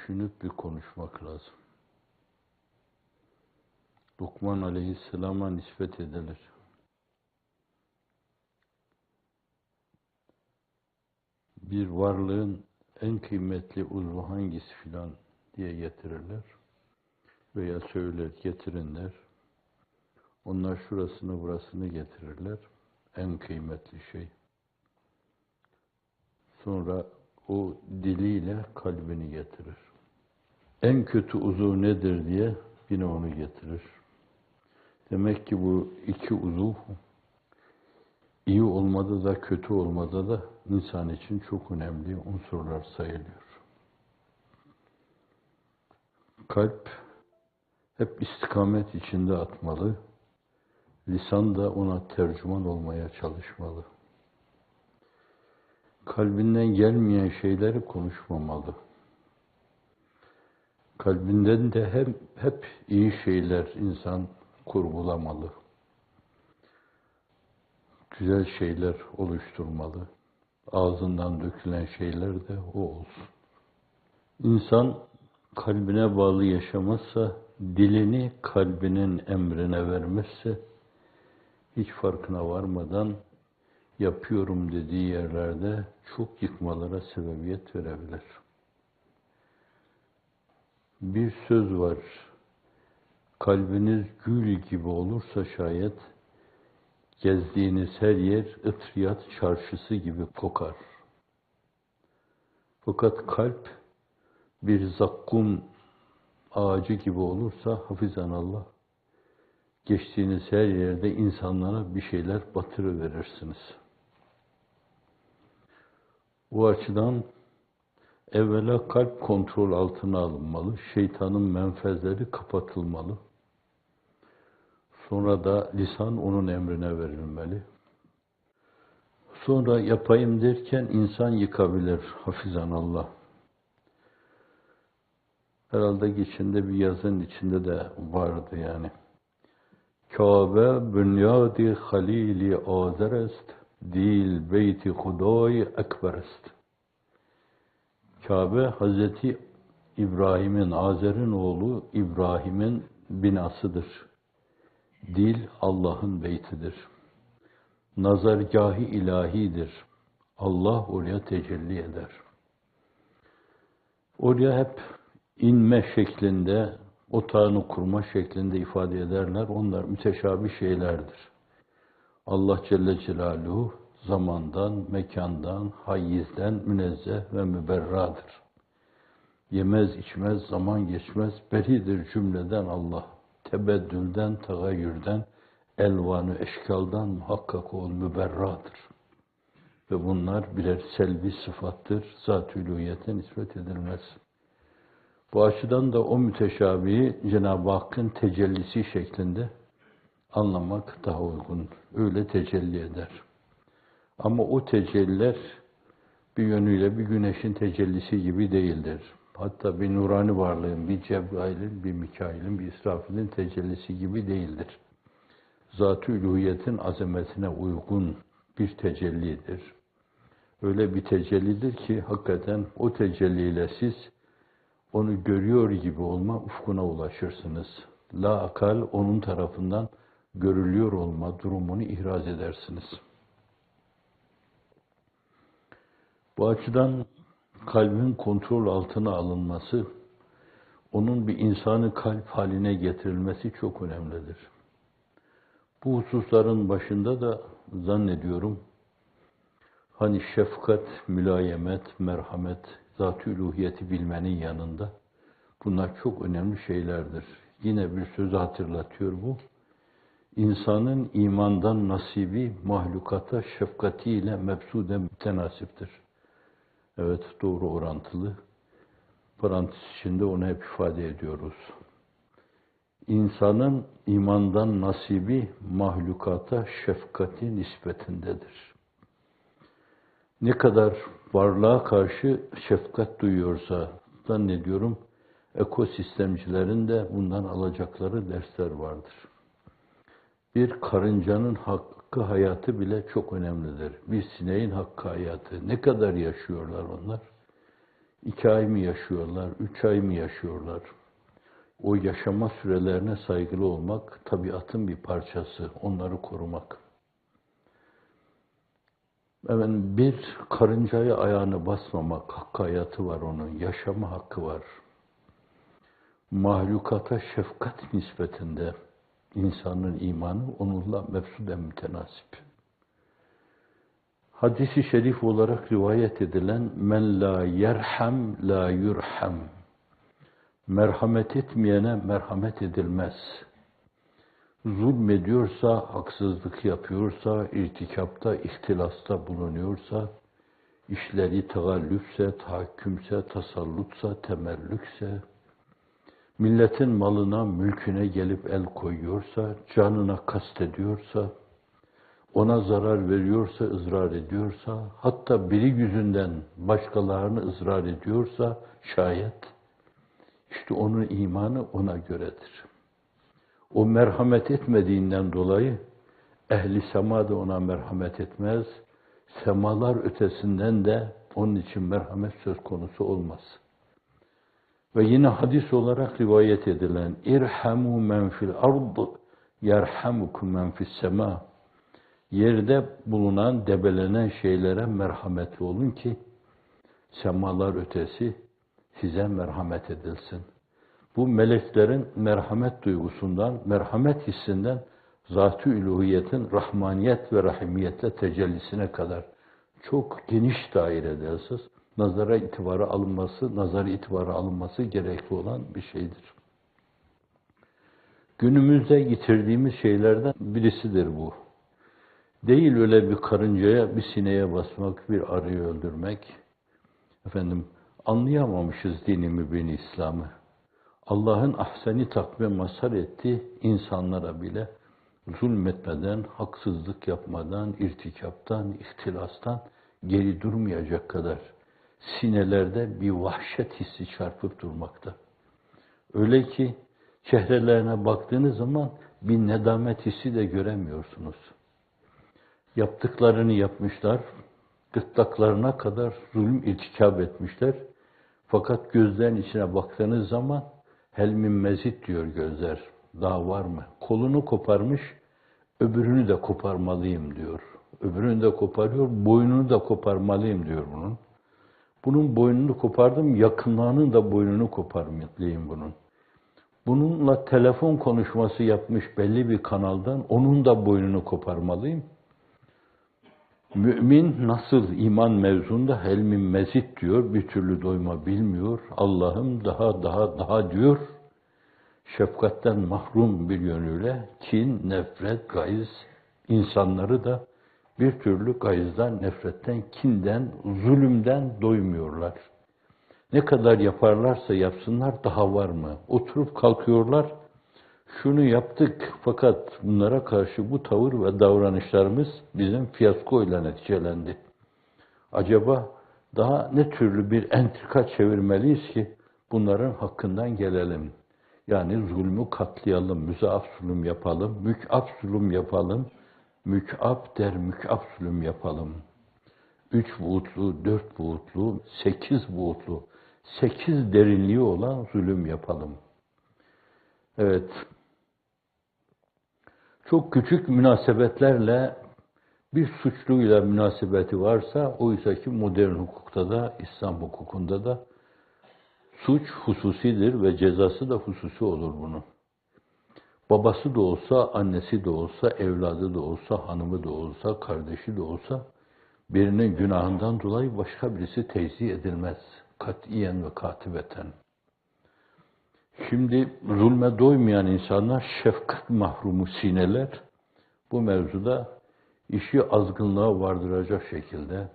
düşünüp bir konuşmak lazım. Lokman Aleyhisselam'a nispet edilir. Bir varlığın en kıymetli uzvu hangisi filan diye getirirler. Veya söyler, getirinler. Onlar şurasını burasını getirirler. En kıymetli şey. Sonra o diliyle kalbini getirir. En kötü uzuv nedir diye yine onu getirir. Demek ki bu iki uzuv iyi olmada da kötü olmada da insan için çok önemli unsurlar sayılıyor. Kalp hep istikamet içinde atmalı, lisan da ona tercüman olmaya çalışmalı. Kalbinden gelmeyen şeyleri konuşmamalı. Kalbinden de hep iyi şeyler insan kurgulamalı. Güzel şeyler oluşturmalı. Ağzından dökülen şeyler de o olsun. İnsan kalbine bağlı yaşamazsa, dilini kalbinin emrine vermezse, hiç farkına varmadan yapıyorum dediği yerlerde çok yıkmalara sebebiyet verebilir. Bir söz var, kalbiniz gül gibi olursa şayet, gezdiğiniz her yer ıtriyat çarşısı gibi kokar. Fakat kalp bir zakkum ağacı gibi olursa hafizanallah, geçtiğiniz her yerde insanlara bir şeyler batırıverirsiniz. Bu açıdan evvela kalp kontrol altına alınmalı, şeytanın menfezleri kapatılmalı. Sonra da lisan onun emrine verilmeli. Sonra yapayım derken insan yıkabilir, hafizanallah. Herhalde içinde bir yazın içinde de vardı yani. Kabe bünyadi halili azer est, dil beyti Huday ekber est. Kabe Hazreti İbrahim'in, Azer'in oğlu İbrahim'in binasıdır. Dil Allah'ın beytidir. Nazargâh-ı ilahidir. Allah oraya tecelli eder. Oraya hep inme şeklinde, otağını kurma şeklinde ifade ederler. Onlar müteşabih şeylerdir. Allah Celle Celaluhu zamandan, mekandan, hayizden münezzeh ve müberradır. Yemez, içmez, zaman geçmez, beridir cümleden Allah. Tebeddülden, tagayyürden, elvanı eşkaldan muhakkak ol müberradır. Ve bunlar birer selvi sıfattır, zat-ı uluhiyete nispet edilmez. Bu açıdan da o müteşabihi Cenab-ı Hakk'ın tecellisi şeklinde anlamak daha uygun. Öyle tecelli eder. Ama o tecelliler bir yönüyle bir güneşin tecellisi gibi değildir. Hatta bir nurani varlığın, bir Cebrail'in, bir Mikail'in, bir İsrafil'in tecellisi gibi değildir. Zat-ı uluhiyetin azametine uygun bir tecellidir. Öyle bir tecellidir ki hakikaten o tecelliyle siz onu görüyor gibi olma ufkuna ulaşırsınız. La akal onun tarafından görülüyor olma durumunu ihraz edersiniz. Bu açıdan kalbin kontrol altına alınması, onun bir insanı kalp haline getirilmesi çok önemlidir. Bu hususların başında da zannediyorum, hani şefkat, mülayemet, merhamet, zat-ı uluhiyeti bilmenin yanında bunlar çok önemli şeylerdir. Yine bir sözü hatırlatıyor bu. İnsanın imandan nasibi mahlukata şefkatiyle mebsuden mütenasiptir. Evet, doğru orantılı. Parantez içinde onu hep ifade ediyoruz. İnsanın imandan nasibi mahlukata şefkati nispetindedir. Ne kadar varlığa karşı şefkat duyuyorsa zannediyorum ekosistemcilerin de bundan alacakları dersler vardır. Bir karıncanın hakkı hayatı bile çok önemlidir. Bir sineğin hakkı hayatı. Ne kadar yaşıyorlar onlar? 2 ay mı yaşıyorlar, 3 ay mı yaşıyorlar? O yaşama sürelerine saygılı olmak, tabiatın bir parçası, onları korumak. Efendim, bir karıncaya ayağını basmamak hakkı hayatı var onun, yaşama hakkı var. Mahlukata şefkat nispetinde insanın imanı onunla mefsuden mütenasip. Hadis-i şerif olarak rivayet edilen men la yerham la yurham. Merhamet etmeyene merhamet edilmez. Zulmediyorsa, haksızlık yapıyorsa, irtikapta, ihtilasta bulunuyorsa, işleri tegallüfse, tahakkümse, tasallutsa, temellükse, milletin malına, mülküne gelip el koyuyorsa, canına kastediyorsa, ona zarar veriyorsa, ızrar ediyorsa, hatta biri yüzünden başkalarını ızrar ediyorsa şayet, işte onun imanı ona göredir. O merhamet etmediğinden dolayı ehli sema da ona merhamet etmez, semalar ötesinden de onun için merhamet söz konusu olmaz. Ve yine hadis olarak rivayet edilen irhamu men fil ard yerhamukum men fis sema. Yerde bulunan, debelenen şeylere merhametli olun ki semalar ötesi size merhamet edilsin. Bu meleklerin merhamet duygusundan, merhamet hissinden zat-ı üluhiyetin rahmaniyet ve rahimiyetle tecellisine kadar çok geniş dairede esas nazara itibara alınması gerekli olan bir şeydir. Günümüzde yitirdiğimiz şeylerden birisidir bu. Değil öyle bir karıncaya, bir sineğe basmak, bir arıyı öldürmek. Efendim, anlayamamışız dini mübin İslam'ı. Allah'ın ahseni takvim mazhar ettiği insanlara bile zulmetmeden, haksızlık yapmadan, irtikaptan, ihtilastan geri durmayacak kadar sinelerde bir vahşet hissi çarpıp durmakta. Öyle ki çehrelerine baktığınız zaman bir nedamet hissi de göremiyorsunuz. Yaptıklarını yapmışlar, gırtlaklarına kadar zulüm irtikab etmişler. Fakat gözlerin içine baktığınız zaman hel min mezid diyor gözler. Daha var mı? Kolunu koparmış, öbürünü de koparmalıyım diyor. Öbürünü de koparıyor, boynunu da koparmalıyım diyor bunun. Bunun boynunu kopardım, yakınlarının da boynunu koparmalıyım bunun. Bununla telefon konuşması yapmış belli bir kanaldan, onun da boynunu koparmalıyım. Mümin nasıl iman mevzunda hel min mezid diyor, bir türlü doyma bilmiyor. Allah'ım daha diyor. Şefkatten mahrum bir yönüyle kin, nefret, gayz insanları da bir türlü gayızdan, nefretten, kinden, zulümden doymuyorlar. Ne kadar yaparlarsa yapsınlar daha var mı? Oturup kalkıyorlar. Şunu yaptık fakat bunlara karşı bu tavır ve davranışlarımız bizim fiyaskoyla neticelendi. Acaba daha ne türlü bir entrika çevirmeliyiz ki bunların hakkından gelelim? Yani zulmü katlayalım, müzaaf zulüm yapalım, mük'ab zulüm yapalım, mük'ab der mük'ab zulüm yapalım. 3 buğutlu, 4 buğutlu, 8 buğutlu, 8 derinliği olan zulüm yapalım. Evet, çok küçük münasebetlerle bir suçluyla münasebeti varsa, oysa ki modern hukukta da, İslam hukukunda da suç hususidir ve cezası da hususi olur bunun. Babası da olsa, annesi de olsa, evladı da olsa, hanımı da olsa, kardeşi de olsa, birinin günahından dolayı başka birisi tezih edilmez. Katiyen ve katibeten. Şimdi zulme doymayan insanlar, şefkat mahrumu sineler, bu mevzuda işi azgınlığa vardıracak şekilde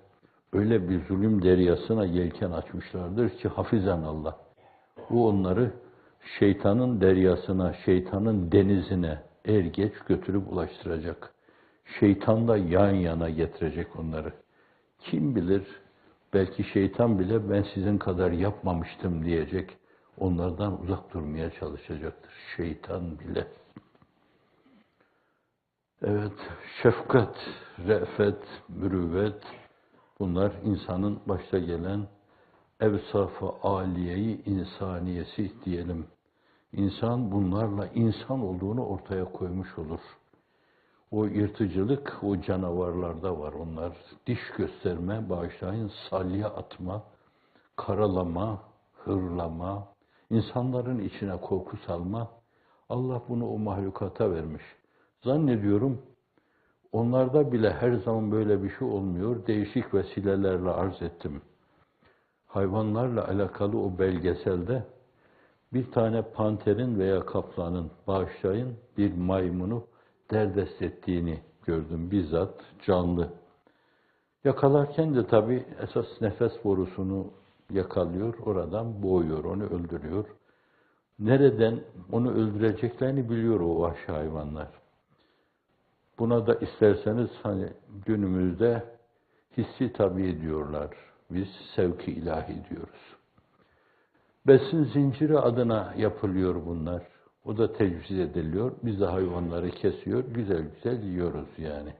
öyle bir zulüm deryasına yelken açmışlardır ki hafizan Allah. Bu onları şeytanın deryasına, şeytanın denizine er geç götürüp ulaştıracak. Şeytanla yan yana getirecek onları. Kim bilir, belki şeytan bile ben sizin kadar yapmamıştım diyecek. Onlardan uzak durmaya çalışacaktır. Şeytan bile. Evet, şefkat, re'fet, mürüvvet, bunlar insanın başta gelen evsaf-ı âliyeyi insaniyesi diyelim. İnsan bunlarla insan olduğunu ortaya koymuş olur. O yırtıcılık o canavarlarda var onlar. Diş gösterme, bağışlayın, salya atma, karalama, hırlama, insanların içine korku salma. Allah bunu o mahlukata vermiş. Zannediyorum onlarda bile her zaman böyle bir şey olmuyor. Değişik vesilelerle arz ettim. Hayvanlarla alakalı o belgeselde bir tane panterin veya kaplanın, bağışlayın, bir maymunu derdest ettiğini gördüm bizzat canlı. Yakalarken de tabii esas nefes borusunu yakalıyor, oradan boğuyor, onu öldürüyor. Nereden onu öldüreceklerini biliyor o vahşi hayvanlar. Buna da isterseniz hani günümüzde hissi tabii diyorlar. Biz sevki ilahi diyoruz. Besin zinciri adına yapılıyor bunlar. O da tecviz ediliyor. Biz de hayvanları kesiyor, güzel güzel yiyoruz yani.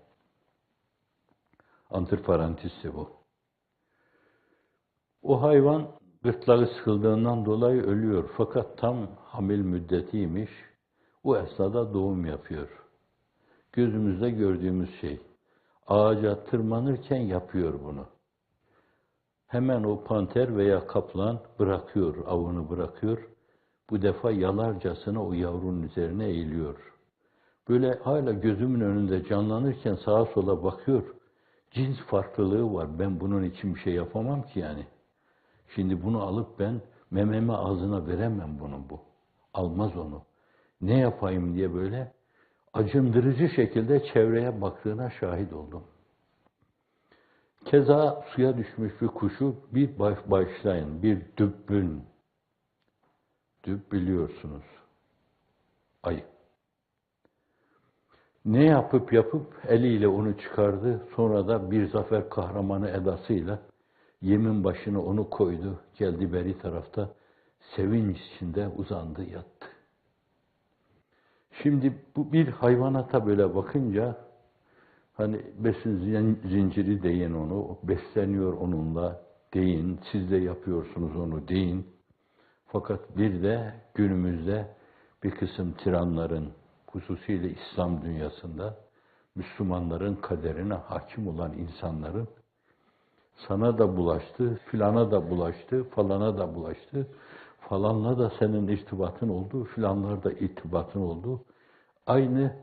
Antiparantisi bu. O hayvan gırtlağı sıkıldığından dolayı ölüyor. Fakat tam hamil müddetiymiş. O esnada doğum yapıyor. Gözümüzde gördüğümüz şey. Ağaca tırmanırken yapıyor bunu. Hemen o panter veya kaplan bırakıyor, avını bırakıyor. Bu defa yalarcasına o yavrunun üzerine eğiliyor. Böyle hala gözümün önünde canlanırken sağa sola bakıyor. Cins farklılığı var. Ben bunun için bir şey yapamam ki yani. Şimdi bunu alıp ben mememi ağzına veremem bunun bu. Almaz onu. Ne yapayım diye böyle acındırıcı şekilde çevreye baktığına şahit oldum. Keza suya düşmüş bir kuşu bir başlayın, bir dübbün. Düb biliyorsunuz. Ayı. Ne yapıp eliyle onu çıkardı. Sonra da bir zafer kahramanı edasıyla yemin başına onu koydu. Geldi beri tarafta. Sevinç içinde uzandı, yattı. Şimdi bu bir hayvanata böyle bakınca hani besin zinciri deyin onu, besleniyor onunla deyin, siz de yapıyorsunuz onu deyin. Fakat bir de günümüzde bir kısım tiranların, hususiyle İslam dünyasında Müslümanların kaderine hakim olan insanların sana da bulaştı, filana da bulaştı, falana da bulaştı, falanla da senin irtibatın oldu, filanlar da irtibatın oldu. Aynı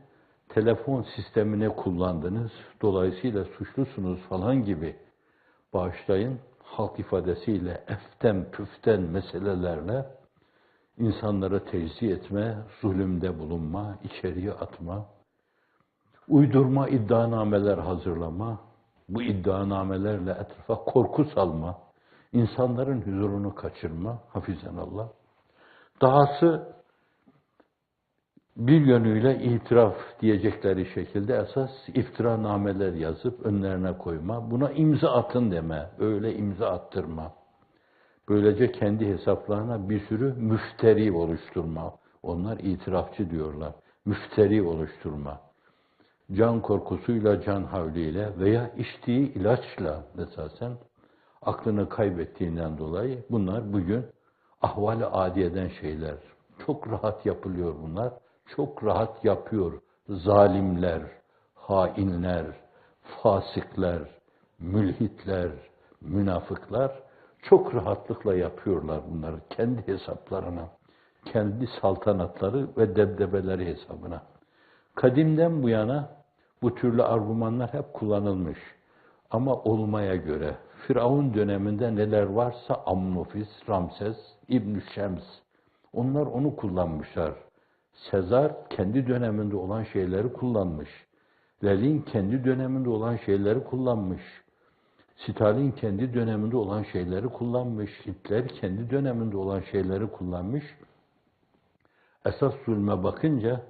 telefon sistemini kullandınız, dolayısıyla suçlusunuz falan gibi bağışlayın, halk ifadesiyle eften püften meselelerle insanlara tecziye etme, zulümde bulunma, içeriye atma, uydurma iddianameler hazırlama, bu iddianamelerle etrafa korku salma, insanların huzurunu kaçırma, hafizanallah. Dahası bir yönüyle itiraf diyecekleri şekilde esas iftiranameler yazıp önlerine koyma, buna imza atın deme, öyle imza attırma. Böylece kendi hesaplarına bir sürü müfteri oluşturma. Onlar itirafçı diyorlar. Müfteri oluşturma. Can korkusuyla, can havliyle veya içtiği ilaçla esasen aklını kaybettiğinden dolayı bunlar bugün ahval-i adiyeden şeyler. Çok rahat yapılıyor bunlar. Çok rahat yapıyor zalimler, hainler, fasikler, mülhitler, münafıklar çok rahatlıkla yapıyorlar bunları kendi hesaplarına, kendi saltanatları ve debdebeleri hesabına. Kadimden bu yana bu türlü argümanlar hep kullanılmış. Ama olmaya göre Firavun döneminde neler varsa Amnofis, Ramses, İbn-i Şems onlar onu kullanmışlar. Sezar kendi döneminde olan şeyleri kullanmış. Lenin kendi döneminde olan şeyleri kullanmış. Stalin kendi döneminde olan şeyleri kullanmış. Hitler kendi döneminde olan şeyleri kullanmış. Esas zulme bakınca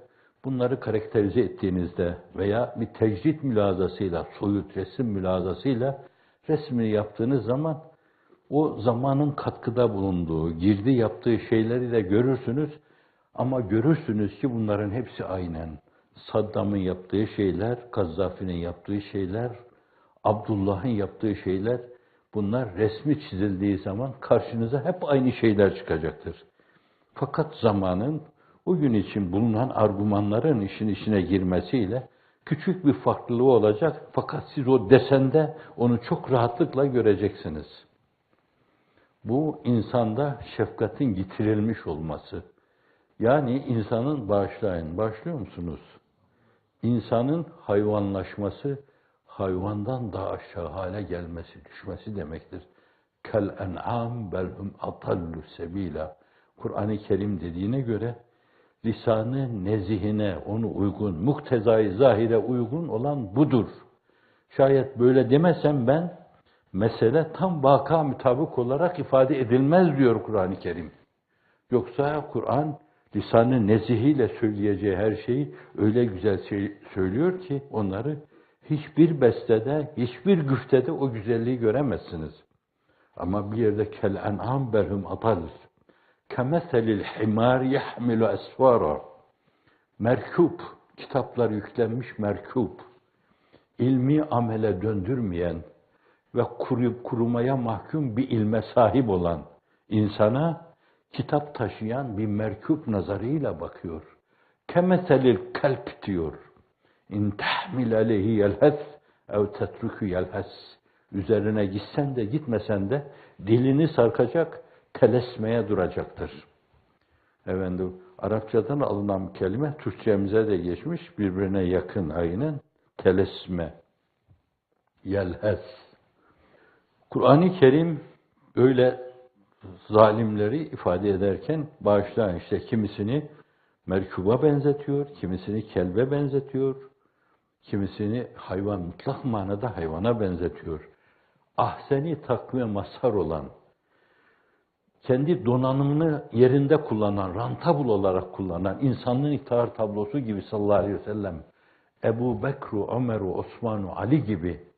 bunları karakterize ettiğinizde veya bir tecrit mülazasıyla, soyut resim mülazasıyla resmini yaptığınız zaman o zamanın katkıda bulunduğu, girdi yaptığı şeyleri de görürsünüz. Ama görürsünüz ki bunların hepsi aynen. Saddam'ın yaptığı şeyler, Gazzafi'nin yaptığı şeyler, Abdullah'ın yaptığı şeyler, Bunlar resmi çizildiği zaman karşınıza hep aynı şeyler çıkacaktır. Fakat zamanın o gün için bulunan argümanların işin içine girmesiyle küçük bir farklılığı olacak. Fakat siz o desende onu çok rahatlıkla göreceksiniz. Bu insanda şefkatin getirilmiş olması. Yani insanın başlıyor musunuz? İnsanın hayvanlaşması, hayvandan daha aşağı hale gelmesi, düşmesi demektir. Kel en'am belhum atallu sebila. Kur'an-ı Kerim dediğine göre lisanı nezihine, onu uygun, muktezai zahire uygun olan budur. Şayet böyle demesem ben, mesele tam vaka mutabık olarak ifade edilmez diyor Kur'an-ı Kerim. Yoksa Kur'an lisan-ı nezihiyle söyleyeceği her şeyi öyle güzel söylüyor ki onları hiçbir bestede, hiçbir güftede o güzelliği göremezsiniz. Ama bir yerde kel en'am belhum atal. Kemeselil himar yahmilu esfara. Merkup, kitaplar yüklenmiş merkup. İlmi amele döndürmeyen ve kurumaya mahkum bir ilme sahip olan insana kitap taşıyan bir merkup nazarıyla bakıyor. Kemeselil kalp diyor. İn tahmil aleyhi yelhes ev tetruku yelhes. Üzerine gitsen de gitmesen de dilini sarkacak, telesmeye duracaktır. Efendim, Arapçadan alınan bir kelime Türkçemize de geçmiş, birbirine yakın aynen. Telesme, yelhes. Kur'an-ı Kerim öyle zalimleri ifade ederken bağışlayın işte kimisini merkuba benzetiyor, kimisini kelbe benzetiyor, kimisini hayvan, mutlak manada hayvana benzetiyor. Ahseni takvime mazhar olan, kendi donanımını yerinde kullanan, rantabul olarak kullanan, insanlığın ihtihar tablosu gibi sallallahu aleyhi ve sellem, Ebu Bekru, Ömer'u, Osman'u, Ali gibi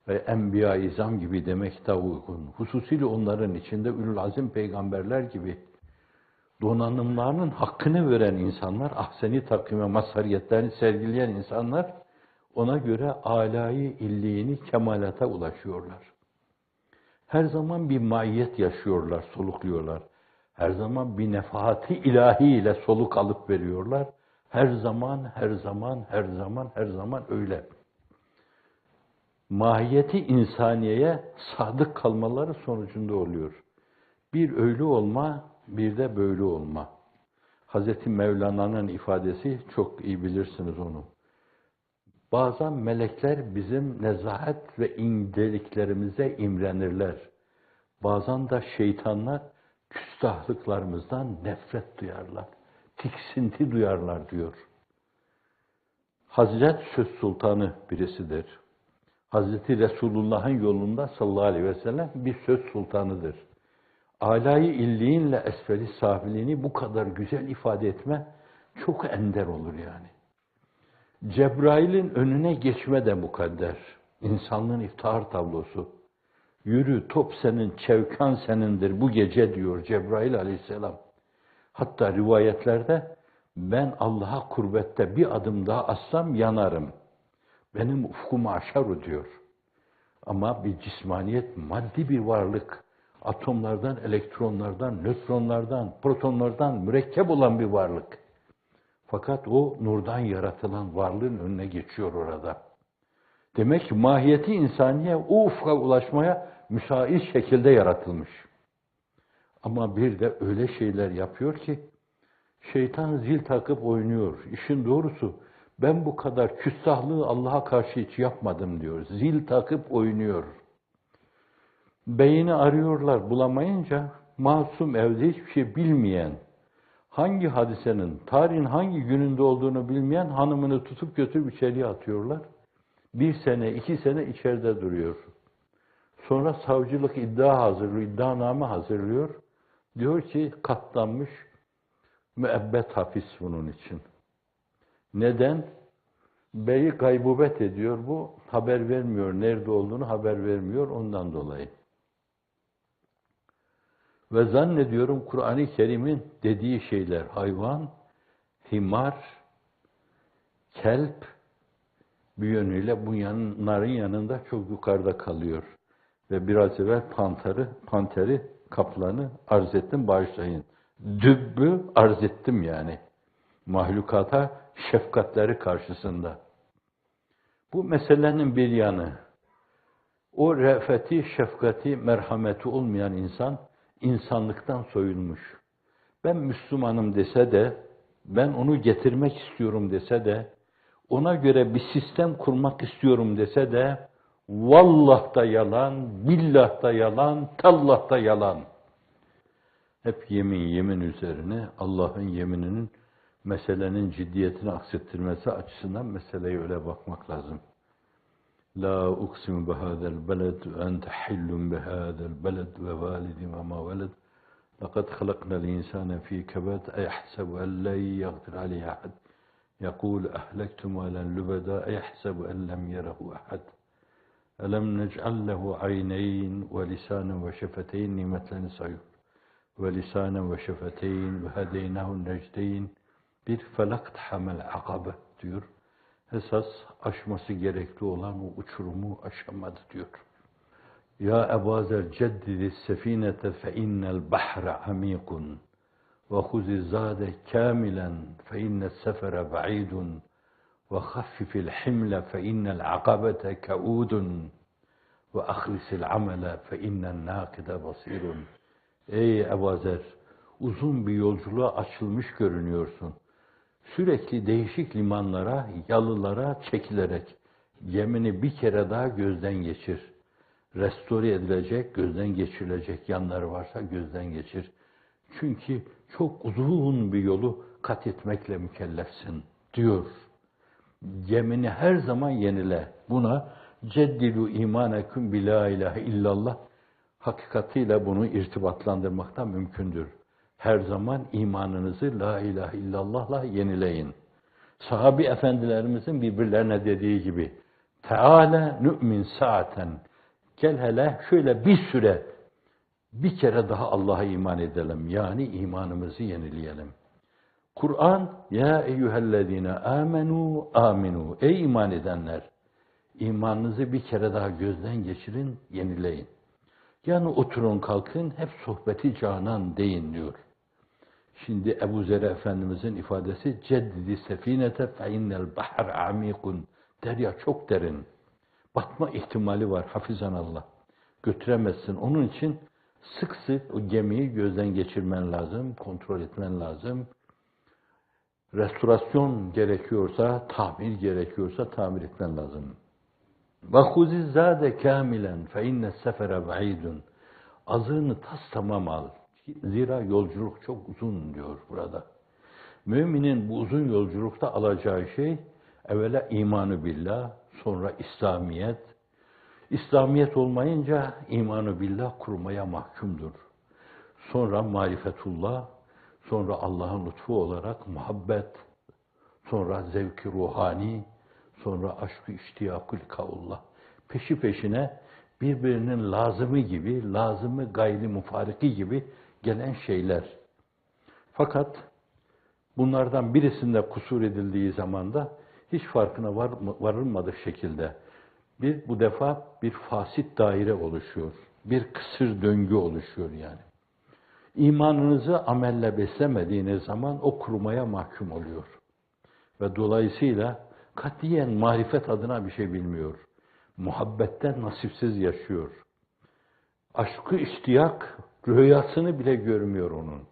ve Enbiya-i İzam gibi demek daha uygun. Hususiyle onların içinde Ülül Azim peygamberler gibi donanımlarının hakkını veren insanlar, ahseni takvime mazhariyetlerini sergileyen insanlar, ona göre âlâ-i illiğini kemalata ulaşıyorlar. Her zaman bir maiyet yaşıyorlar, solukluyorlar. Her zaman bir nefahati ilahi ile soluk alıp veriyorlar. Her zaman öyle. Mahiyeti insaniyeye sadık kalmaları sonucunda oluyor. Bir öyle olma, bir de böyle olma. Hazreti Mevlana'nın ifadesi, çok iyi bilirsiniz onu. Bazen melekler bizim nezahet ve inceliklerimize imrenirler. Bazen de şeytanlar küstahlıklarımızdan nefret duyarlar, tiksinti duyarlar diyor. Hazret söz sultanı birisidir. Hazreti Resulullah'ın yolunda sallallahu aleyhi ve sellem bir söz sultanıdır. Âlâ-i illiğinle esfel-i safiliğini bu kadar güzel ifade etme çok ender olur yani. Cebrail'in önüne geçme de mukadder. İnsanlığın iftihar tablosu. Yürü, top senin, çevkan senindir bu gece diyor Cebrail aleyhisselam. Hatta rivayetlerde ben Allah'a kurbette bir adım daha atsam yanarım. Benim ufkumu aşar o diyor. Ama bir cismaniyet, maddi bir varlık, atomlardan, elektronlardan, nötronlardan, protonlardan mürekkep olan bir varlık. Fakat o nurdan yaratılan varlığın önüne geçiyor orada. Demek ki mahiyeti insaniye o ufka ulaşmaya müsait şekilde yaratılmış. Ama bir de öyle şeyler yapıyor ki şeytan zil takıp oynuyor. İşin doğrusu ben bu kadar küstahlığı Allah'a karşı hiç yapmadım diyor. Zil takıp oynuyor. Beyni arıyorlar bulamayınca masum evde hiçbir şey bilmeyen, hangi hadisenin, tarihin hangi gününde olduğunu bilmeyen hanımını tutup götürüp içeriye atıyorlar. 1 sene, 2 sene içeride duruyor. Sonra savcılık iddianame hazırlıyor. Diyor ki katlanmış, müebbet hapis bunun için. Neden? Beyi gaybubet ediyor bu, haber vermiyor, nerede olduğunu haber vermiyor ondan dolayı. Ve zannediyorum Kur'an-ı Kerim'in dediği şeyler hayvan, himar, kelp bir yönüyle bunların yanında çok yukarıda kalıyor. Ve biraz evvel panteri, kaplanı arz ettim, bağışlayın. Dübbü arz ettim yani. Mahlukata şefkatleri karşısında. Bu meselenin bir yanı. O re'feti, şefkati, merhameti olmayan insan, insanlıktan soyulmuş. Ben Müslümanım dese de, ben onu getirmek istiyorum dese de, ona göre bir sistem kurmak istiyorum dese de, vallah da yalan, billah da yalan, tallah da yalan. Hep yemin üzerine Allah'ın yemininin meselenin ciddiyetini aksettirmesi açısından meseleye öyle bakmak lazım. La uksimu bihâzel beled ve ente hillun bihâzel beled ve validin ve ma veled. لقد خلقنا الإنسان في كبد أيحسب أن لن يقدر عليه أحد يقول أهلكت مالا لبدا أيحسب أن لم يره أحد ألم نجعل له عينين ولسانا وشفتين مثل sayıyor ولسانا وشفتين وهديناه النجدين bir felaktahamel akabe diyor. Esas aşması gerekli olan o uçurumu aşamadı diyor. Ya Ebu Zer ceddidi sefinete fe innel bahre amikun ve huzi zade kamilen fe innes sefere ba'idun ve haffifil himle fe innel akabete kaudun ve ahlisil amele fe innen nakide basirun. Ey Ebu Zer, uzun bir yolculuğa açılmış görünüyorsun. Sürekli değişik limanlara, yalılara çekilerek gemini bir kere daha gözden geçir. Restore edilecek, gözden geçirilecek yanları varsa gözden geçir. Çünkü çok uzun bir yolu kat etmekle mükellefsin diyor. Gemini her zaman yenile. Buna ceddilu imaneküm bi la ilahe illallah hakikatiyle bunu irtibatlandırmaktan mümkündür. Her zaman imanınızı la ilahe illallah'la yenileyin. Sahabi efendilerimizin birbirlerine dediği gibi Teala nü'min saaten. Gel hele şöyle bir süre bir kere daha Allah'a iman edelim. Yani imanımızı yenileyelim. Kur'an ya eyyühellezine amenu aminu. Ey iman edenler, imanınızı bir kere daha gözden geçirin, yenileyin. Yani oturun kalkın hep sohbeti canan deyin diyor. Şimdi Ebu Zer Efendimizin ifadesi ceddidi sefinete fe innel bahr amikun. Derya çok derin. Batma ihtimali var hafizanallah. Götüremezsin. Onun için sık sık o gemiyi gözden geçirmen lazım, kontrol etmen lazım. Restorasyon gerekiyorsa, tamir gerekiyorsa tamir etmen lazım. وَخُذِ الزَّادَ كَامِلًا فَاِنَّ السَّفَرَ بَعِيدٌ. Azığını tas tamam al. Zira yolculuk çok uzun diyor burada. Müminin bu uzun yolculukta alacağı şey evvela imanı billah, sonra İslamiyet. İslamiyet olmayınca imanı billah kurmaya mahkumdur. Sonra marifetullah, sonra Allah'ın lütfu olarak muhabbet, sonra zevk-i ruhani, sonra aşk-ı iştiyakül kaullah. Peşi peşine birbirinin lazımı gibi, lazımı gayri mufariki gibi gelen şeyler. Fakat bunlardan birisinde kusur edildiği zaman da hiç farkına varılmadık şekilde bu defa bir fasit daire oluşuyor. Bir kısır döngü oluşuyor yani. İmanınızı amelle beslemediğiniz zaman o kurumaya mahkum oluyor. Ve dolayısıyla katiyen marifet adına bir şey bilmiyor. Muhabbetten nasipsiz yaşıyor. Aşkı iştiyak rüyasını bile görmüyor onun.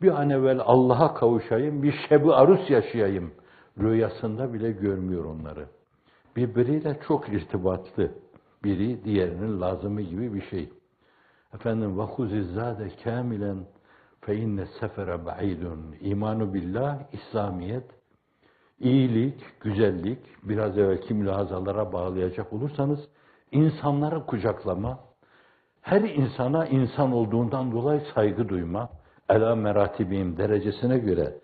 Bir an evvel Allah'a kavuşayım, bir şeb-i arus yaşayayım. Rüyasında bile görmüyor onları. Birbiriyle çok irtibatlı. Biri diğerinin lazımı gibi bir şey. Efendim وَخُذِ الزَّادَ كَامِلًا فَاِنَّ السَّفَرَ بَعِيدٌ. İmanu billah, İslamiyet, iyilik, güzellik, biraz evvelki mülahazalara bağlayacak olursanız, insanları kucaklama, her insana insan olduğundan dolayı saygı duyma, ela meratibim derecesine göre,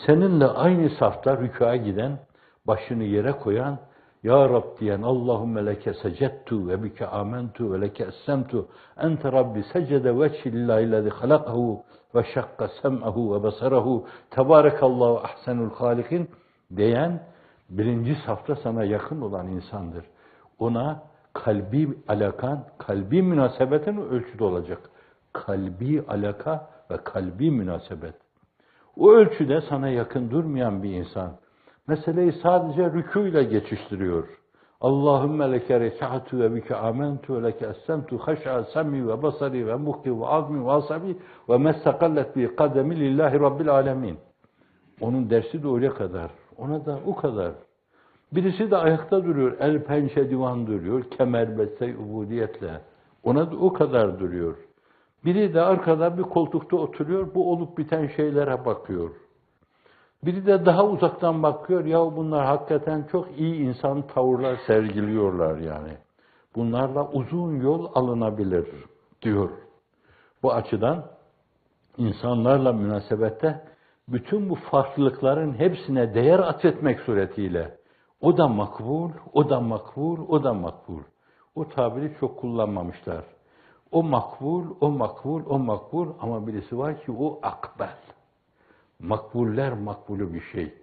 seninle aynı safta rükûa giden, başını yere koyan, Ya Rab diyen, Allahümme leke secettu ve bike amentu ve leke essemtu, ente Rabbi secede veçhillahillezi halakahu ve şakka sem'ahu ve basarahu, tebarekallahu ahsenul halikin diyen, birinci safta sana yakın olan insandır. Ona kalbi alakan, kalbi münasebetin ölçüde olacak. Kalbi alaka ve kalbi münasebet. O ölçüde sana yakın durmayan bir insan, meseleyi sadece rükûyla geçiştiriyor. Allahümme leke reka'tu ve bike amentu ve leke essemtu haş'a sem'i ve basari ve muhki ve azmi ve asabi ve mestakallet bi kademi lillahi rabbil alemin. Onun dersi de oraya kadar. Ona da o kadar. Birisi de ayakta duruyor, el pençe divan duruyor, kemer beste ubudiyetle. Ona da o kadar duruyor. Biri de arkada bir koltukta oturuyor, bu olup biten şeylere bakıyor. Biri de daha uzaktan bakıyor, ya bunlar hakikaten çok iyi insan tavırlar sergiliyorlar yani. Bunlarla uzun yol alınabilir diyor. Bu açıdan insanlarla münasebette bütün bu farklılıkların hepsine değer atfetmek suretiyle o da makbul, o da makbul, o da makbul. O tabiri çok kullanmamışlar. O makbul, o makbul, o makbul ama birisi var ki o akbel. Makbuller makbulü bir şey.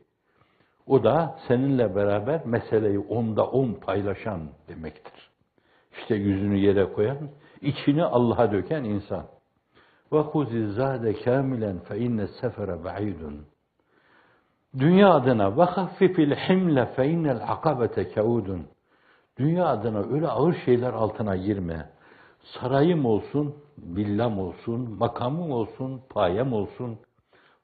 O da seninle beraber meseleyi 10'da 10 paylaşan demektir. İşte yüzünü yere koyan, içini Allah'a döken insan. Ve huzi zade kamilen fe inne sefere ba'idun. Dünya adına ve haffifil himle fe innel akabete kaudun. Dünya adına öyle ağır şeyler altına girme. Sarayım olsun, villam olsun, makamım olsun, payem olsun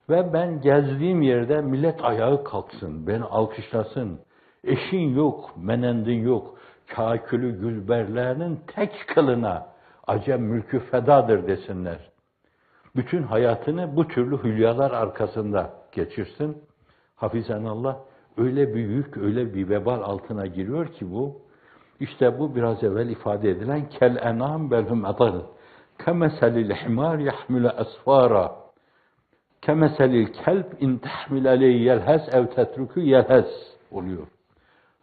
ve ben gezdiğim yerde millet ayağı kalksın, beni alkışlasın. Eşin yok, menendin yok, kâkülü gülberlerinin tek kılına acem mülkü fedadır desinler. Bütün hayatını bu türlü hülyalar arkasında geçirsin. Hafizanallah öyle bir yük, öyle bir vebal altına giriyor ki bu. İşte bu biraz evvel ifade edilen kel enam belhum adal. Kemeselil himar yahmile asfara. Kemeselil kelb in tahmil aleyhi yelhes ev tetruku yelhes oluyor.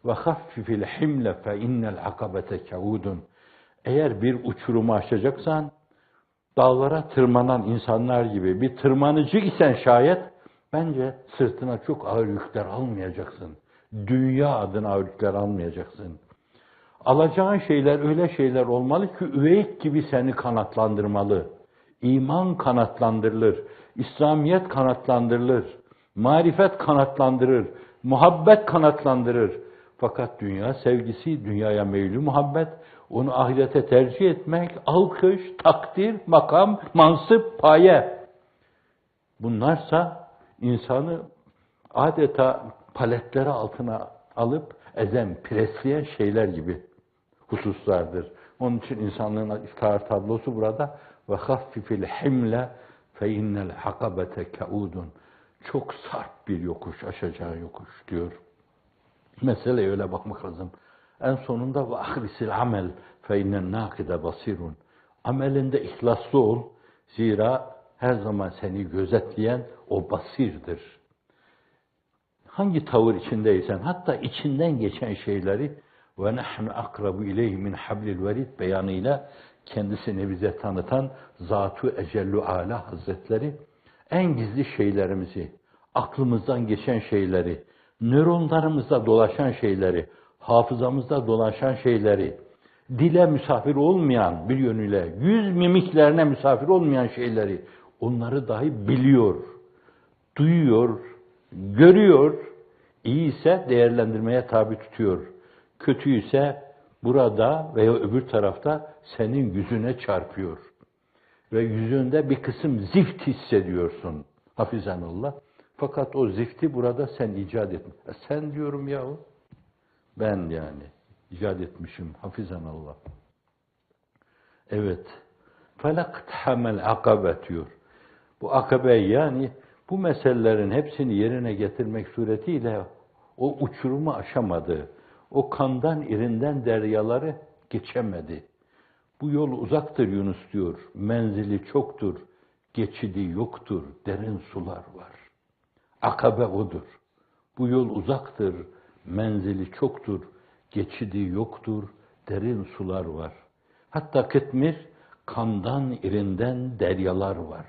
Ve haffifil himle fe innel akabete kaudun. Eğer bir uçurumu aşacaksan dağlara tırmanan insanlar gibi bir tırmanıcı isen şayet bence sırtına çok ağır yükler almayacaksın. Dünya adına ağır yükler almayacaksın. Alacağın şeyler öyle şeyler olmalı ki üveyik gibi seni kanatlandırmalı. İman kanatlandırılır, İslamiyet kanatlandırılır, marifet kanatlandırır, muhabbet kanatlandırır. Fakat dünya sevgisi, dünyaya meylü muhabbet, onu ahirete tercih etmek, alkış, takdir, makam, mansıp, paye. Bunlarsa insanı adeta paletleri altına alıp ezen, presleyen şeyler gibi hususlardır. Onun için insanlığın iftihar tablosu burada ve haffifil himle fe innel hakabete kaudun. Çok sarp bir yokuş, aşacağı yokuş diyor. Meseleye öyle bakmak lazım. En sonunda ve ahlisil amel fe innen nakide basirun. Amelinde ihlaslı ol. Zira her zaman seni gözetleyen o basirdir. Hangi tavır içindeysen, hatta içinden geçen şeyleri ve nahnu akrabu ileyhi min hablil verid beyanıyla kendisini bize tanıtan Zat-ı Ecellu Ala Hazretleri en gizli şeylerimizi, aklımızdan geçen şeyleri, nöronlarımızda dolaşan şeyleri, hafızamızda dolaşan şeyleri, dile misafir olmayan bir yönüyle, yüz mimiklerine misafir olmayan şeyleri, onları dahi biliyor, duyuyor, görüyor, iyi ise değerlendirmeye tabi tutuyor. Kötü ise burada veya öbür tarafta senin yüzüne çarpıyor. Ve yüzünde bir kısım zift hissediyorsun. Hafizanallah. Fakat o zifti burada sen icat ettin. Sen diyorum yahu. Ben yani icat etmişim. Hafizanallah. Evet. Felaktahamel akabe diyor. Bu akabe yani bu meselelerin hepsini yerine getirmek suretiyle o uçurumu aşamadı. O kandan irinden deryaları geçemedi. Bu yol uzaktır Yunus diyor. Menzili çoktur. Geçidi yoktur. Derin sular var. Akabe odur. Bu yol uzaktır. Menzili çoktur. Geçidi yoktur. Derin sular var. Hatta Kıtmir kandan irinden deryalar var.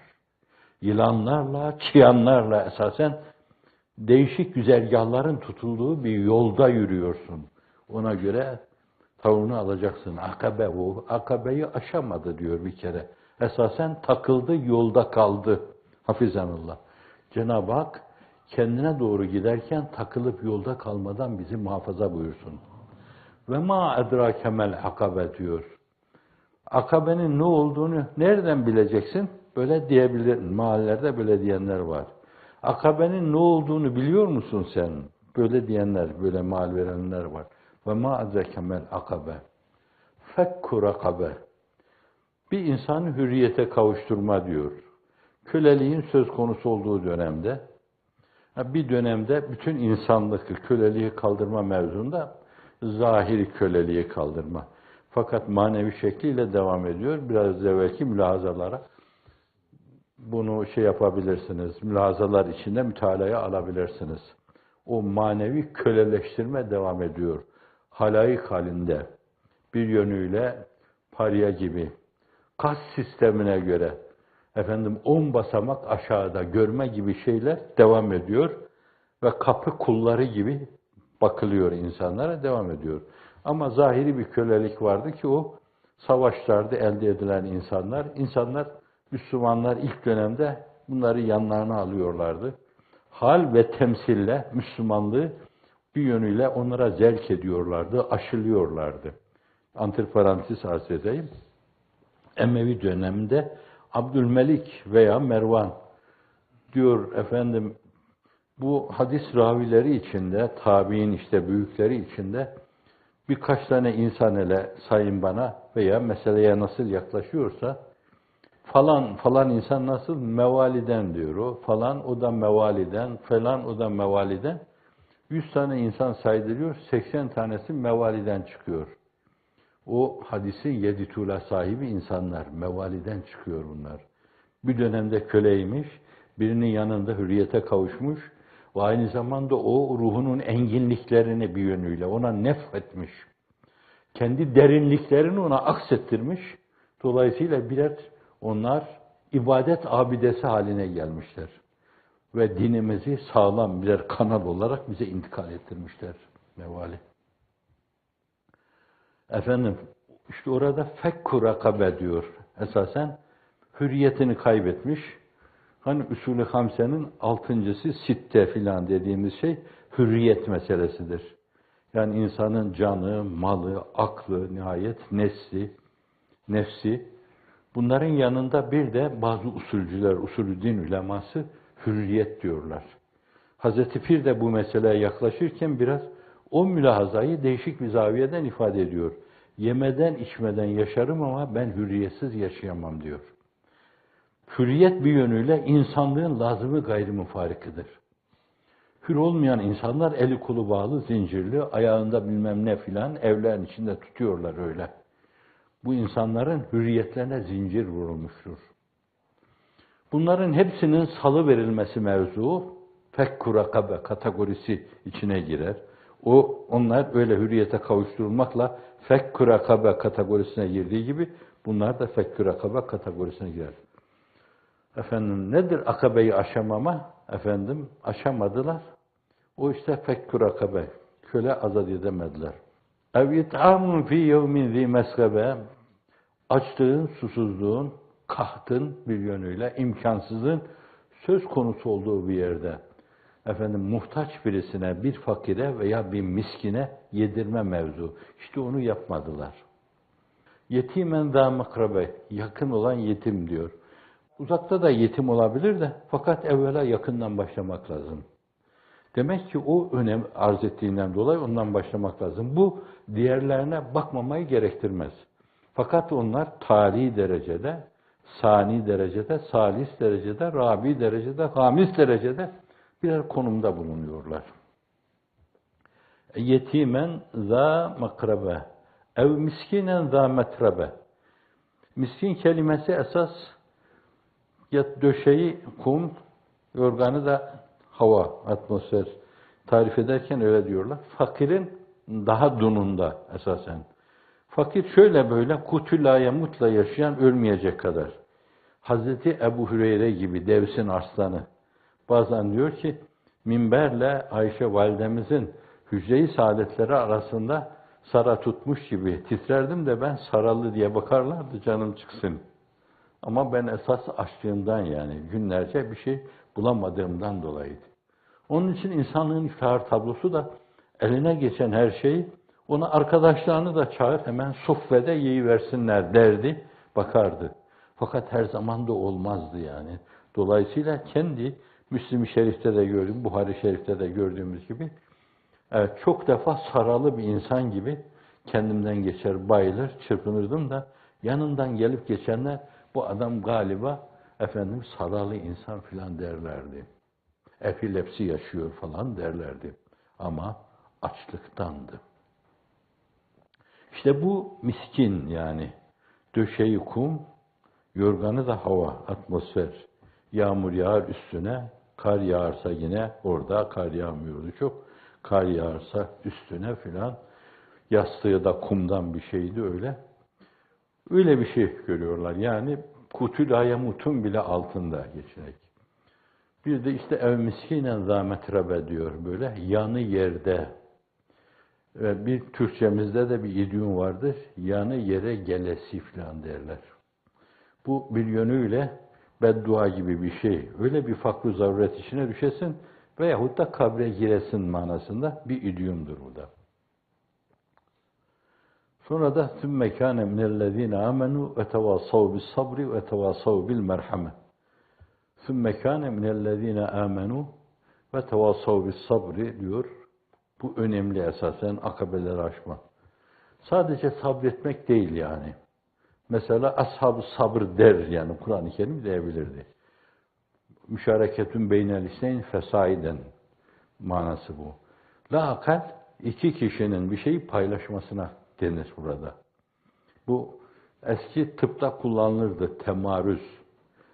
Yılanlarla, çıyanlarla esasen değişik güzergahların tutulduğu bir yolda yürüyorsun. Ona göre Tavuğunu alacaksın. Akabe o. Akabeyi aşamadı diyor bir kere. Esasen takıldı, yolda kaldı. Hafizanullah. Cenab-ı Hak kendine doğru giderken takılıp yolda kalmadan bizi muhafaza buyursun. Ve ma edrakemel akabe diyor. Akabenin ne olduğunu nereden bileceksin? Böyle diyebilir. Mahallelerde böyle diyenler var. Akabenin ne olduğunu biliyor musun sen? Böyle diyenler, böyle mal verenler var. Ve ma edrakemel akabe. Fekku rakabe. Bir insanı hürriyete kavuşturma diyor. Köleliğin söz konusu olduğu dönemde, bir dönemde bütün insanlık köleliği kaldırma mevzunda zahiri köleliği kaldırma. Fakat manevi şekliyle devam ediyor. Biraz evvelki mülahazalara bunu yapabilirsiniz. Mülahazalar içinde mütalaya alabilirsiniz. O manevi köleleştirme devam ediyor. Halayık halinde bir yönüyle parya gibi kas sistemine göre 10 basamak aşağıda görme gibi şeyler devam ediyor ve kapı kulları gibi bakılıyor insanlara, devam ediyor. Ama zahiri bir kölelik vardı ki o savaşlarda elde edilen insanlar, Müslümanlar ilk dönemde bunları yanlarına alıyorlardı. Hal ve temsille Müslümanlığı bir yönüyle onlara zevk ediyorlardı, aşılıyorlardı. Antiparantez arz edeyim. Emevi döneminde Abdülmelik veya Mervan diyor bu hadis ravileri içinde, tabiin büyükleri içinde birkaç tane insan ile sayın bana veya meseleye nasıl yaklaşıyorsa falan insan nasıl mevaliden diyor o, falan o da mevaliden, falan o da mevaliden. 100 tane insan saydırıyor, 80 tanesi mevaliden çıkıyor. O hadisin 7 tuğla sahibi insanlar, mevaliden çıkıyor bunlar. Bir dönemde köleymiş, birinin yanında hürriyete kavuşmuş ve aynı zamanda o ruhunun enginliklerini bir yönüyle ona nefretmiş. Kendi derinliklerini ona aksettirmiş. Dolayısıyla onlar ibadet abidesi haline gelmişler. Ve dinimizi sağlam birer kanal olarak bize intikal ettirmişler mevali. Orada fekku rakabe diyor. Esasen hürriyetini kaybetmiş. Hani usulü hamsenin 6.'sı sitte filan dediğimiz şey hürriyet meselesidir. Yani insanın canı, malı, aklı, nihayet nefsi. Bunların yanında bir de bazı usulcüler, usulü din uleması hürriyet diyorlar. Hazreti Pir de bu meseleye yaklaşırken biraz o mülahazayı değişik bir zaviyeden ifade ediyor. Yemeden içmeden yaşarım ama ben hürriyetsiz yaşayamam diyor. Hürriyet bir yönüyle insanlığın lazımı gayrimufarikıdır. Hür olmayan insanlar eli kolu bağlı, zincirli, ayağında bilmem ne filan evlerin içinde tutuyorlar öyle. Bu insanların hürriyetlerine zincir vurulmuştur. Bunların hepsinin salı verilmesi mevzu fekku rakabe kategorisi içine girer. Onlar öyle hürriyete kavuşturulmakla fekku rakabe kategorisine girdiği gibi bunlar da fekku rakabe kategorisine girer. Nedir akabeyi aşamama? Aşamadılar. O fekku rakabe. Köle azat edemediler. Ev it'amun fi yevmin zi mesgebe. Açlığın, susuzluğun, kahtın bir yönüyle imkansızlığın söz konusu olduğu bir yerde muhtaç birisine, bir fakire veya bir miskine yedirme mevzu. Onu yapmadılar. Yetimen zâ makrabe, yakın olan yetim diyor. Uzakta da yetim olabilir de fakat evvela yakından başlamak lazım. Demek ki o önem arz ettiğinden dolayı ondan başlamak lazım. Bu diğerlerine bakmamayı gerektirmez. Fakat onlar tali derecede, sani derecede, salis derecede, rabi derecede, hamis derecede birer konumda bulunuyorlar. Yetimen za makrabe, ev miskinen za metrabe. Miskin kelimesi esas döşeği kum, yorganı da hava, atmosfer tarif ederken öyle diyorlar. Fakirin daha dununda esasen. Fakir şöyle böyle kutulaya mutla yaşayan ölmeyecek kadar. Hazreti Ebu Hüreyre gibi devsin arslanı. Bazen diyor ki minberle Ayşe validemizin hücre-i saadetleri arasında Sara tutmuş gibi titrerdim de ben saralı diye bakarlardı canım çıksın. Ama ben esas açlığımdan yani günlerce bir şey bulamadığımdan dolayıydı. Onun için insanlığın iftihar tablosu da eline geçen her şeyi ona arkadaşlarını da çağır hemen sofrede yiyiversinler derdi, bakardı. Fakat her zaman da olmazdı yani. Dolayısıyla kendi Müslim-i Şerif'te de gördüğüm, Buhari Şerif'te de gördüğümüz gibi evet, çok defa saralı bir insan gibi kendimden geçer, bayılır, çırpınırdım da yanından gelip geçenler bu adam galiba efendim saralı insan filan derlerdi. Epilepsi yaşıyor falan derlerdi. Ama açlıktandı. İşte bu miskin yani. Döşeği kum, yorganı da hava, atmosfer. Yağmur yağar üstüne, kar yağarsa yine orada kar yağmıyordu çok. Kar yağarsa üstüne filan. Yastığı da kumdan bir şeydi öyle. Öyle bir şey görüyorlar. Yani kutülaya mutun bile altında geçerek. Bir de işte ev miskinen zâmetrebe diyor böyle. Yanı yerde. Bir Türkçemizde de bir idiom vardır. Yanı yere gelesi falan derler. Bu bir yönüyle beddua gibi bir şey. Öyle bir fakr zaruret içine düşesin veyahut da kabre giresin manasında bir idiomdur bu da. Sonra da ثُمَّ كَانَ مِنَ الَّذ۪ينَ آمَنُوا وَتَوَاصَوْا بِالصَّبْرِ وَتَوَاصَوْا بِالْمَرْحَمَةِ ثُمَّ كَانَ مِنَ الَّذ۪ينَ آمَنُوا وَتَوَاصَوْا بِالصَّبْرِ diyor. Bu önemli esasen akabeleri aşma. Sadece sabretmek değil yani. Mesela ashab-ı sabır der yani Kur'an-ı Kerim diyebilirdi. Müşareketün beynel isneyn fesaiden manası bu. La akal iki kişinin bir şeyi paylaşmasına denir burada. Bu eski tıpta kullanılırdı temarüz.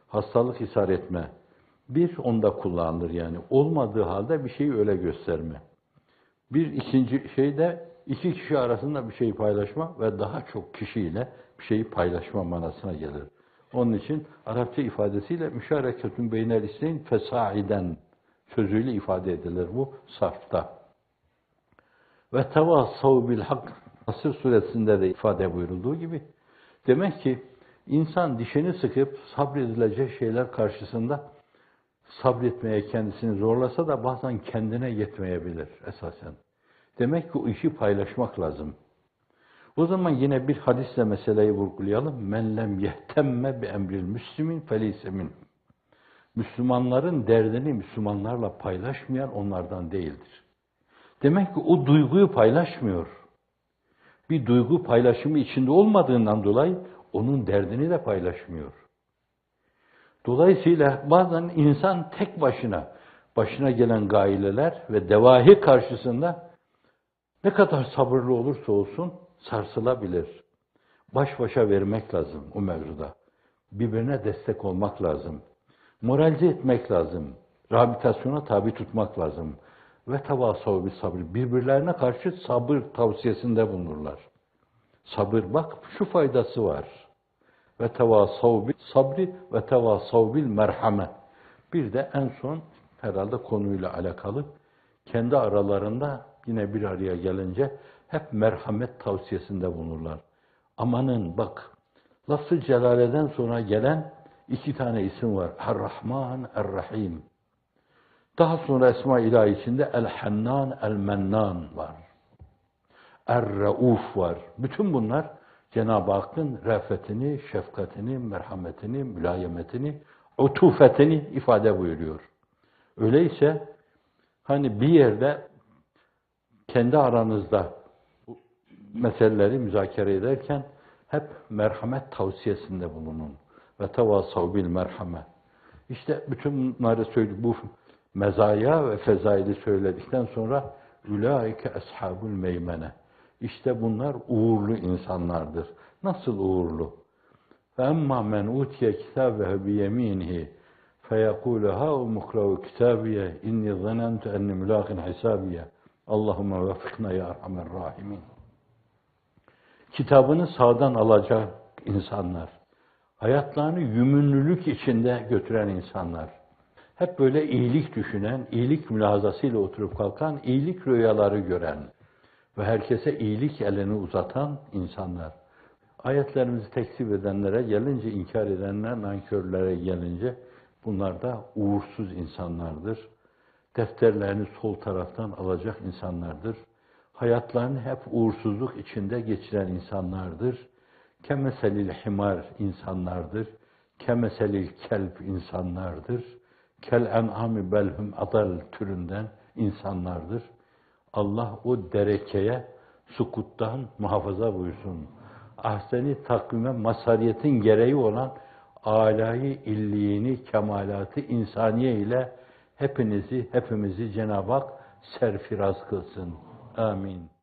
Hastalık ishar etme. Bir onda kullanılır yani. Olmadığı halde bir şeyi öyle gösterme. Bir ikinci şey de iki kişi arasında bir şeyi paylaşma ve daha çok kişiyle bir şeyi paylaşma manasına gelir. Onun için Arapça ifadesiyle müşareketün beynel isneyn fesaiden sözüyle ifade edilir bu sarfta. Ve tevassav bil hak Nasr suresinde de ifade buyurulduğu gibi demek ki insan dişini sıkıp sabredilecek şeyler karşısında sabretmeye kendisini zorlasa da bazen kendine yetmeyebilir esasen. Demek ki o işi paylaşmak lazım. O zaman yine bir hadisle meseleyi vurgulayalım. Men lem yehtemme bi emril müslimin feleyse min. Müslümanların derdini Müslümanlarla paylaşmayan onlardan değildir. Demek ki o duyguyu paylaşmıyor. Bir duygu paylaşımı içinde olmadığından dolayı onun derdini de paylaşmıyor. Dolayısıyla bazen insan tek başına gelen gaileler ve devahi karşısında ne kadar sabırlı olursa olsun sarsılabilir. Baş başa vermek lazım o mevzuda. Birbirine destek olmak lazım. Moralize etmek lazım. Rehabilitasyona tabi tutmak lazım. Ve tevasav bil sabır. Birbirlerine karşı sabır tavsiyesinde bulunurlar. Sabır bak şu faydası var. Ve tevasav bil sabri ve tevasav bil merhame. Bir de en son herhalde konuyla alakalı kendi aralarında yine bir araya gelince hep merhamet tavsiyesinde bulunurlar. Amanın bak lafz-ı celaleden sonra gelen iki tane isim var. Er-Rahman, Er-Rahim. Daha sonra Esma-i İlahi içinde El-Hannan, El-Mennan var. Er-Rauf var. Bütün bunlar Cenab-ı Hakk'ın re'fetini, şefkatini, merhametini, mülayemetini, utufetini ifade buyuruyor. Öyleyse hani bir yerde kendi aranızda meseleleri müzakere ederken hep merhamet tavsiyesinde bulunun. Ve tevasav bil merhame. İşte bütün bunları söyledi. Bu mezaya ve fezaili söyledikten sonra ulaike ashabul meymene. İşte bunlar uğurlu insanlardır. Nasıl uğurlu? Ve emma men utiye kitabehu bi yeminihi feyekulu ha umuklahu kitabiye inni zanentu enni mülâkin hisabiye. Allahümme veffikna ya erhamer rahimin. Kitabını sağdan alacak insanlar, hayatlarını yümünlülük içinde götüren insanlar, hep böyle iyilik düşünen, iyilik mülahazasıyla oturup kalkan, iyilik rüyaları gören ve herkese iyilik elini uzatan insanlar. Ayetlerimizi tekzip edenlere gelince, inkar edenler, nankörlere gelince bunlar da uğursuz insanlardır. Defterlerini sol taraftan alacak insanlardır. Hayatlarını hep uğursuzluk içinde geçiren insanlardır. Kemeselil himar insanlardır. Kemeselil kelp insanlardır. Kel en'ami belhum adal türünden insanlardır. Allah o derekeye, sukuttan muhafaza buyursun. Ahseni takvime mazhariyetin gereği olan âlâ-i illiğini, kemalatı insaniye ile hepimizi Cenab-ı Hak serfiraz kılsın. Amin.